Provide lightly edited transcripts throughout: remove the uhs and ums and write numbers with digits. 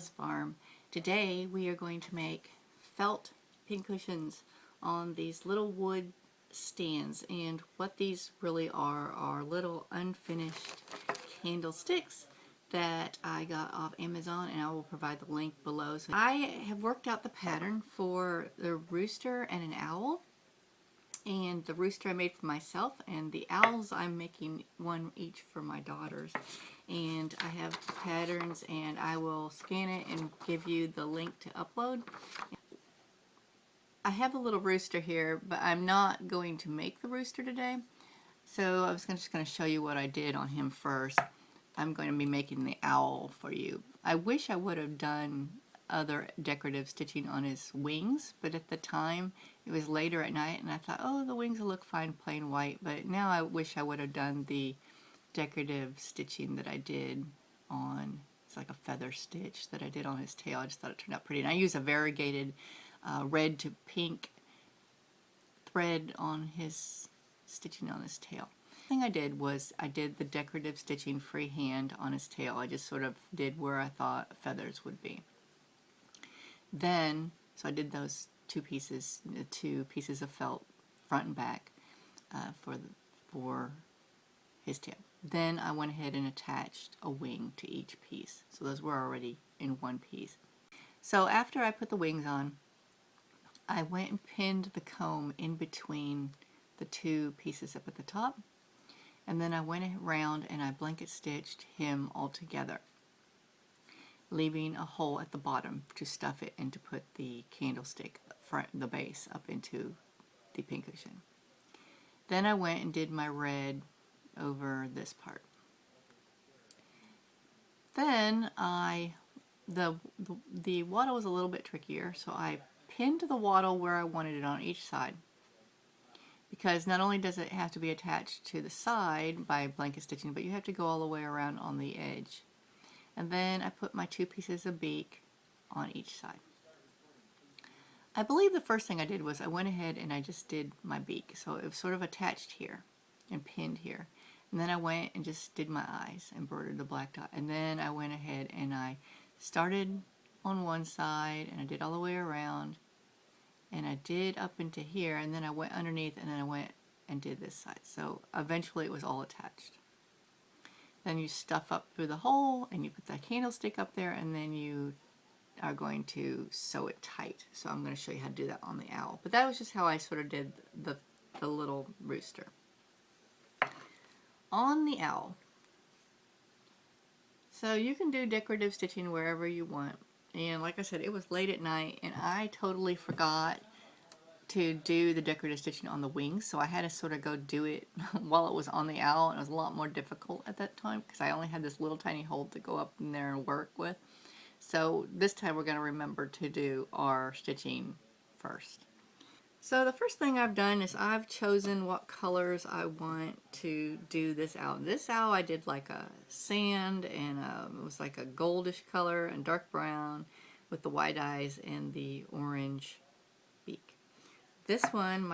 Lila's farm. Today we are going to make felt pincushions on these little wood stands, and what these really are little unfinished candlesticks that I got off Amazon, and I will provide the link below. So I have worked out the pattern for the rooster and an owl, and the rooster I made for myself, and the owls I'm making one each for my daughters. And I have patterns, and I will scan it and give you the link to upload. I have a little rooster here, but I'm not going to make the rooster today. So I was just going to show you what I did on him first. I'm going to be making the owl for you. I wish I would have done other decorative stitching on his wings, but at the time it was later at night and I thought, oh, the wings will look fine plain white, but now I wish I would have done the decorative stitching that I did on, it's like a feather stitch that I did on his tail. I just thought it turned out pretty, and I use a variegated red to pink thread on his stitching on his tail. The thing I did was I did the decorative stitching freehand on his tail. I just sort of did where I thought feathers would be. Then, so I did those two pieces of felt, front and back, for his tail. Then I went ahead and attached a wing to each piece. So those were already in one piece. So after I put the wings on, I went and pinned the comb in between the two pieces up at the top, and then I went around and I blanket stitched him all together, leaving a hole at the bottom to stuff it and to put the candlestick front, the base, up into the pincushion. Then I went and did my red over this part. Then the wattle was a little bit trickier, so I pinned the wattle where I wanted it on each side, because not only does it have to be attached to the side by blanket stitching, but you have to go all the way around on the edge. And then I put my two pieces of beak on each side. I believe the first thing I did was I went ahead and I just did my beak, so it was sort of attached here and pinned here. And then I went and just did my eyes, embroidered the black dot. And then I went ahead and I started on one side and I did all the way around, and I did up into here, and then I went underneath, and then I went and did this side. So eventually it was all attached. Then you stuff up through the hole and you put that candlestick up there, and then you are going to sew it tight. So I'm going to show you how to do that on the owl. But that was just how I sort of did the little rooster. On the owl, so you can do decorative stitching wherever you want. And like I said, it was late at night and I totally forgot to do the decorative stitching on the wings, so I had to sort of go do it while it was on the owl, and it was a lot more difficult at that time because I only had this little tiny hole to go up in there and work with. So this time we're going to remember to do our stitching first. So the first thing I've done is I've chosen what colors I want to do this owl. This owl I did like a sand, and it was like a goldish color and dark brown with the white eyes and the orange beak. This one,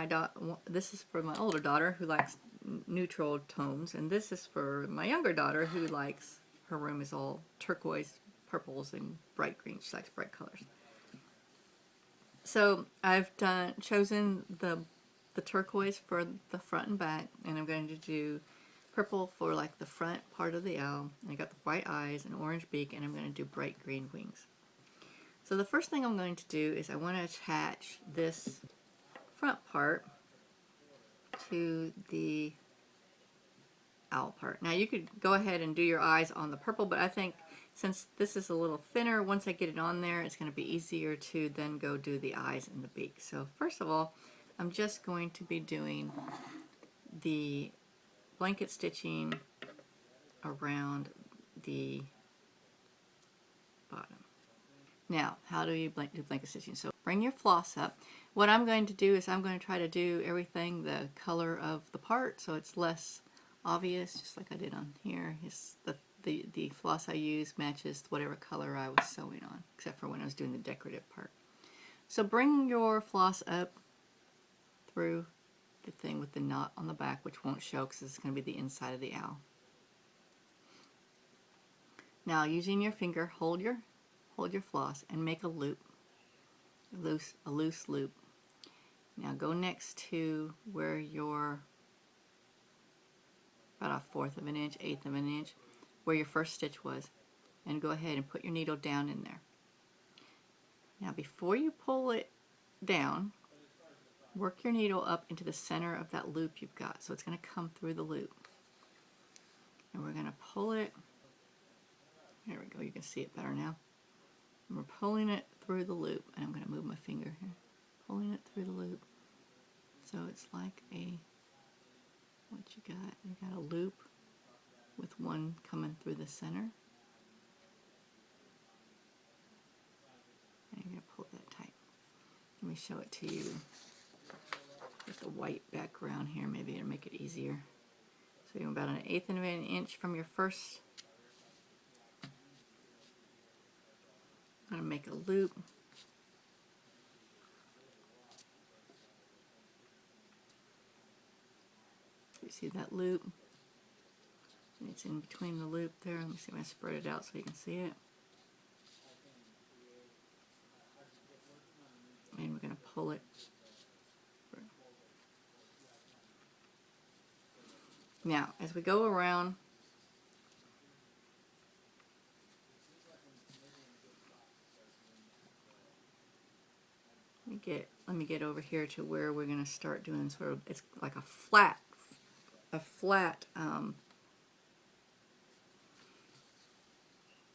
this is for my older daughter who likes neutral tones, and this is for my younger daughter who likes, her room is all turquoise, purples, and bright green. She likes bright colors. So I've chosen the turquoise for the front and back, and I'm going to do purple for like the front part of the owl. I got the white eyes and orange beak, and I'm going to do bright green wings. So the first thing I'm going to do is I want to attach this front part to the owl part. Now you could go ahead and do your eyes on the purple, but I think since this is a little thinner, once I get it on there, it's going to be easier to then go do the eyes and the beak. So first of all, I'm just going to be doing the blanket stitching around the bottom. Now, how do you do blanket stitching? So bring your floss up. What I'm going to do is I'm going to try to do everything the color of the part so it's less obvious, just like I did on here. The floss I use matches whatever color I was sewing on, except for when I was doing the decorative part. So bring your floss up through the thing with the knot on the back, which won't show because it's going to be the inside of the owl. Now, using your finger, hold your hold your floss and make a loop, a loose loop. Now go next to where your, about a 1/4 of an inch, 1/8 of an inch, where your first stitch was, and go ahead and put your needle down in there. Now before you pull it down, work your needle up into the center of that loop you've got, so it's going to come through the loop. And we're going to pull it, there we go, you can see it better now. And we're pulling it through the loop, and I'm going to move my finger here, pulling it through the loop. So it's like a, what you got a loop with one coming through the center. And you're going to pull that tight. Let me show it to you with the white background here, maybe it'll make it easier. So you're about 1/8 of an inch from your first. I'm going to make a loop. You see that loop? And it's in between the loop there. Let me see if I spread it out so you can see it. And we're going to pull it through. Now, as we go around, let me get over here to where we're going to start doing sort of, it's like a flat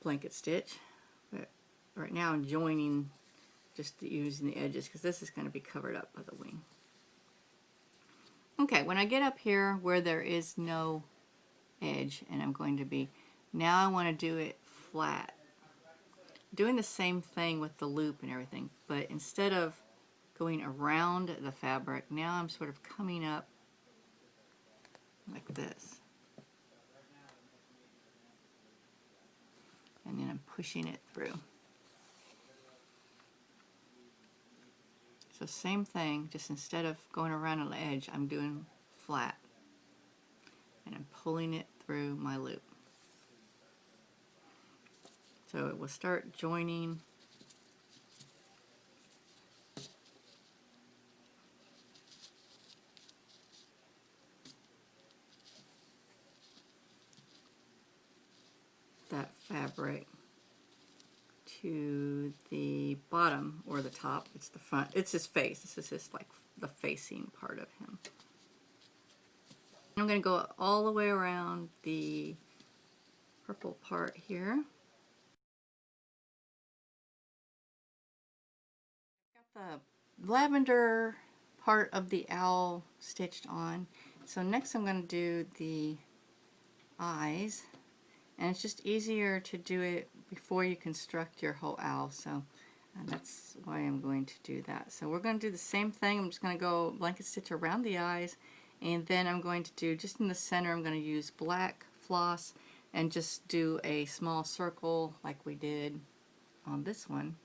blanket stitch. But right now I'm joining, just using the edges, because this is going to be covered up by the wing. Okay, when I get up here where there is no edge, and I'm going to be, now I want to do it flat. Doing the same thing with the loop and everything, but instead of going around the fabric, now I'm sort of coming up like this. And then I'm pushing it through. So same thing, just instead of going around on the edge, I'm doing flat. And I'm pulling it through my loop. So it will start joining that fabric to the bottom or the top. It's the front. It's his face. This is just like the facing part of him. I'm going to go all the way around the purple part here. Got the lavender part of the owl stitched on. So next I'm going to do the eyes. And it's just easier to do it before you construct your whole owl, so that's why I'm going to do that. So we're going to do the same thing. I'm just going to go blanket stitch around the eyes, and then I'm going to do, just in the center, I'm going to use black floss and just do a small circle like we did on this one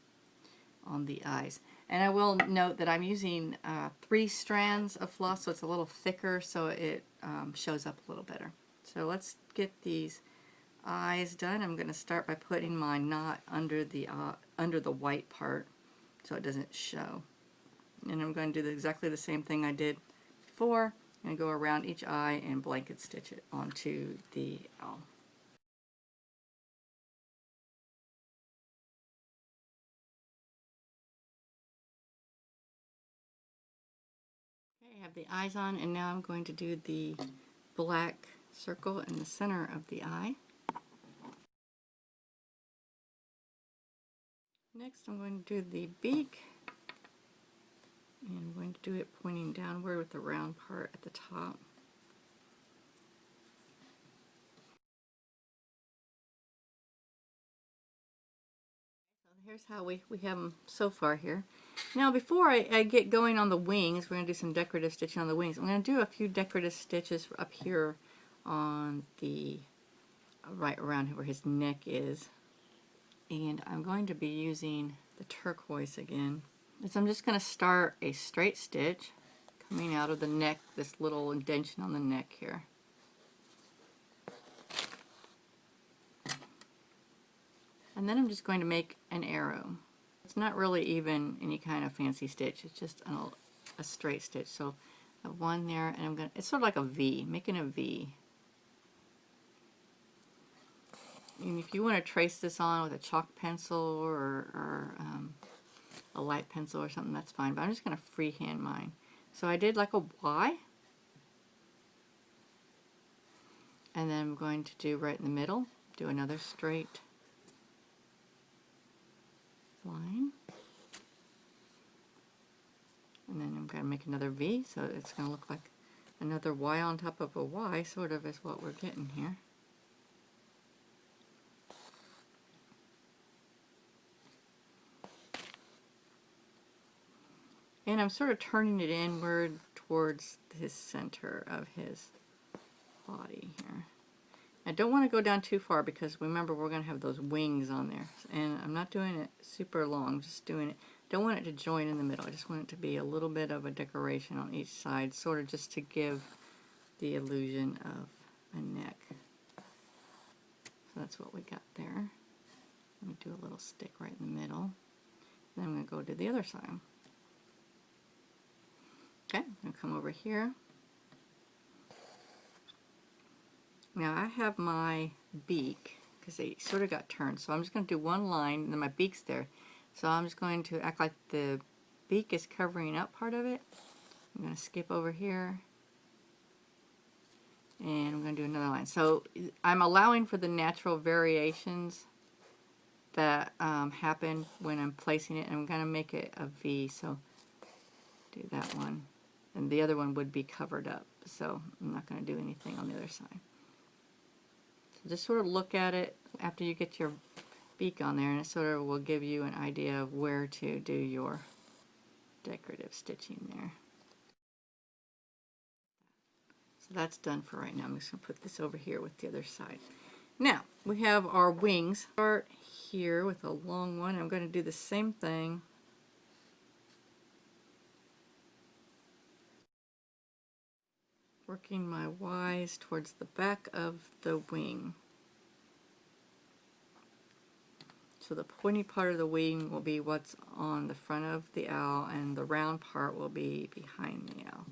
on the eyes. And I will note that I'm using 3 strands of floss, so it's a little thicker, so it shows up a little better. So let's get these eyes done. I'm going to start by putting my knot under the white part so it doesn't show. And I'm going to do exactly the same thing I did before. I'm going to go around each eye and blanket stitch it onto the owl. Okay, I have the eyes on, and now I'm going to do the black circle in the center of the eye. Next I'm going to do the beak, and I'm going to do it pointing downward with the round part at the top. So here's how we have them so far here. Now before I get going on the wings, we're going to do some decorative stitching on the wings. I'm going to do a few decorative stitches up here on the right around where his neck is. And I'm going to be using the turquoise again. So I'm just going to start a straight stitch coming out of the neck, this little indentation on the neck here. And then I'm just going to make an arrow. It's not really even any kind of fancy stitch, it's just a straight stitch. So I have one there, and I'm going to, it's sort of like a V, making a V. And if you want to trace this on with a chalk pencil or a light pencil or something, that's fine, but I'm just going to freehand mine. So I did like a Y, and then I'm going to do right in the middle, do another straight line, and then I'm going to make another V, so it's going to look like another Y on top of a Y, sort of is what we're getting here. And I'm sort of turning it inward towards his center of his body here. I don't want to go down too far because remember we're going to have those wings on there. And I'm not doing it super long, just doing it. Don't want it to join in the middle. I just want it to be a little bit of a decoration on each side, sort of just to give the illusion of a neck. So that's what we got there. Let me do a little stick right in the middle. Then I'm going to go to the other side. Okay, I'm going to come over here. Now I have my beak, because they sort of got turned, so I'm just going to do one line, and then my beak's there. So I'm just going to act like the beak is covering up part of it. I'm going to skip over here, and I'm going to do another line. So I'm allowing for the natural variations that happen when I'm placing it, and I'm going to make it a V, so do that one. And the other one would be covered up, so I'm not going to do anything on the other side. So just sort of look at it after you get your beak on there, and it sort of will give you an idea of where to do your decorative stitching there. So that's done for right now. I'm just going to put this over here with the other side. Now, we have our wings. Start here with a long one. I'm going to do the same thing. Working my Y's towards the back of the wing. So the pointy part of the wing will be what's on the front of the owl, and the round part will be behind the owl.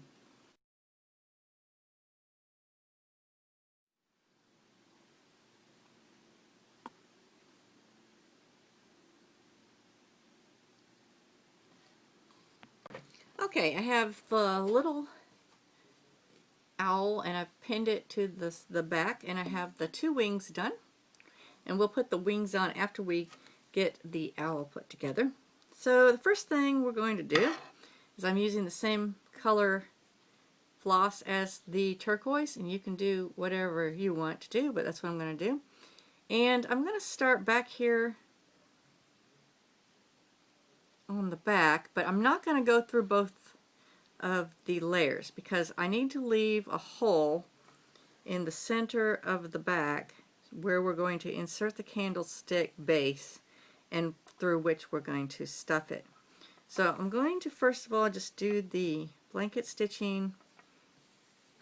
Okay, I have the little owl, and I've pinned it to the back, and I have the two wings done. And we'll put the wings on after we get the owl put together. So the first thing we're going to do is I'm using the same color floss as the turquoise, and you can do whatever you want to do, but that's what I'm going to do. And I'm going to start back here on the back, but I'm not going to go through both of the layers because I need to leave a hole in the center of the back where we're going to insert the candlestick base and through which we're going to stuff it. So I'm going to first of all just do the blanket stitching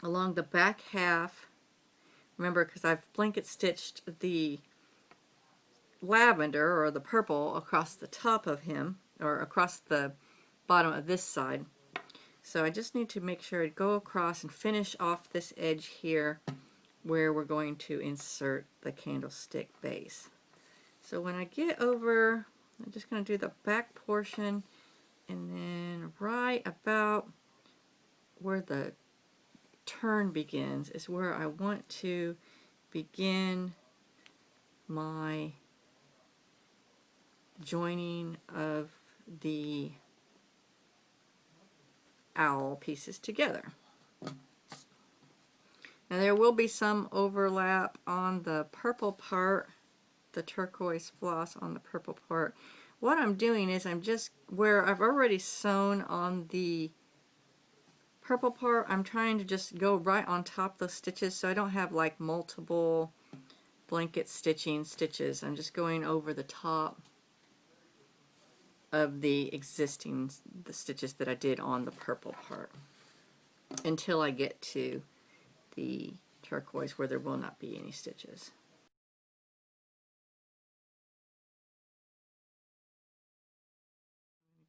along the back half. Remember, because I've blanket stitched the lavender or the purple across the top of him, or across the bottom of this side. So I just need to make sure I go across and finish off this edge here where we're going to insert the candlestick base. So when I get over, I'm just going to do the back portion, and then right about where the turn begins is where I want to begin my joining of the owl pieces together. Now there will be some overlap on the purple part, the turquoise floss on the purple part. What I'm doing is I'm just, where I've already sewn on the purple part, I'm trying to just go right on top of those stitches so I don't have like multiple blanket stitching stitches. I'm just going over the top of the stitches that I did on the purple part until I get to the turquoise where there will not be any stitches.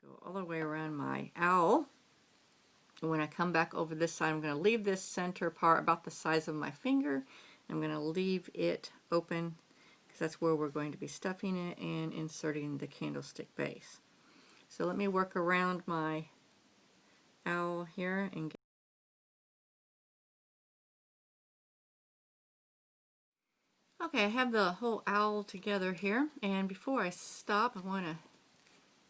Go all the way around my owl. And when I come back over this side, I'm going to leave this center part about the size of my finger. I'm going to leave it open because that's where we're going to be stuffing it and inserting the candlestick base. So let me work around my owl here and get. Okay, I have the whole owl together here, and before I stop, I want to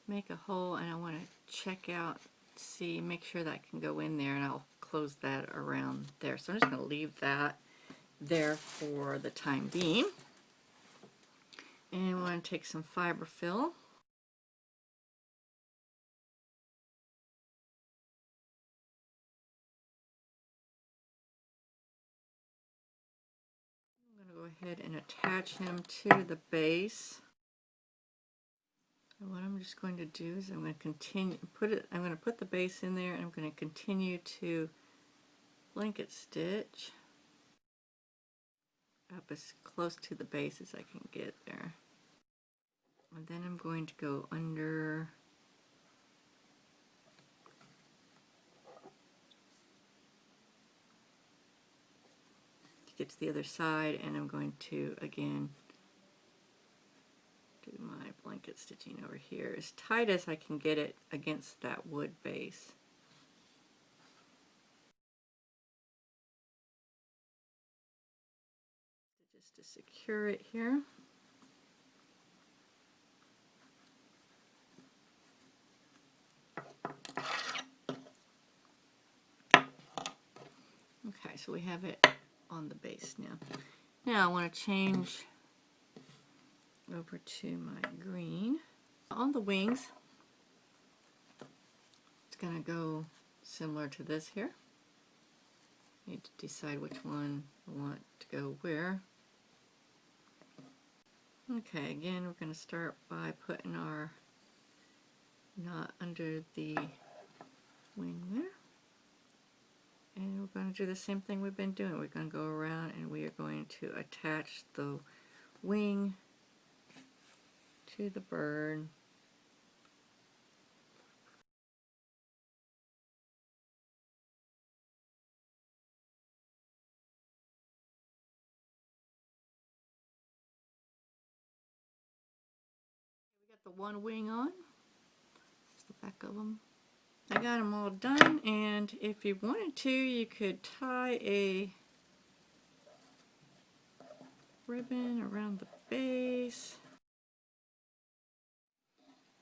make a hole and I want to check out, see, make sure that can go in there, and I'll close that around there. So I'm just going to leave that there for the time being. And we want to take some fiberfill. I'm going to go ahead and attach him to the base. And what I'm just going to do is I'm going to continue, I'm going to put the base in there, and I'm going to continue to blanket stitch up as close to the base as I can get there. And then I'm going to go under to get to the other side, and I'm going to again do my blanket stitching over here as tight as I can get it against that wood base. Just to secure it here. Okay, so we have it on the base now. Now I want to change over to my green. On the wings, it's going to go similar to this here. Need to decide which one I want to go where. Okay, again we're going to start by putting our knot under the wing there. And we're going to do the same thing we've been doing. We're going to go around and we are going to attach the wing to the bird. We got the one wing on. That's the back of them. I got them all done, and if you wanted to, you could tie a ribbon around the base.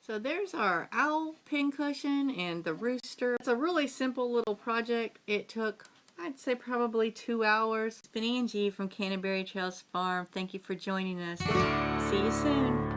So there's our owl pincushion and the rooster. It's a really simple little project. It took, I'd say, probably 2 hours. It's been Angie from Canterbury Trails Farm. Thank you for joining us. See you soon.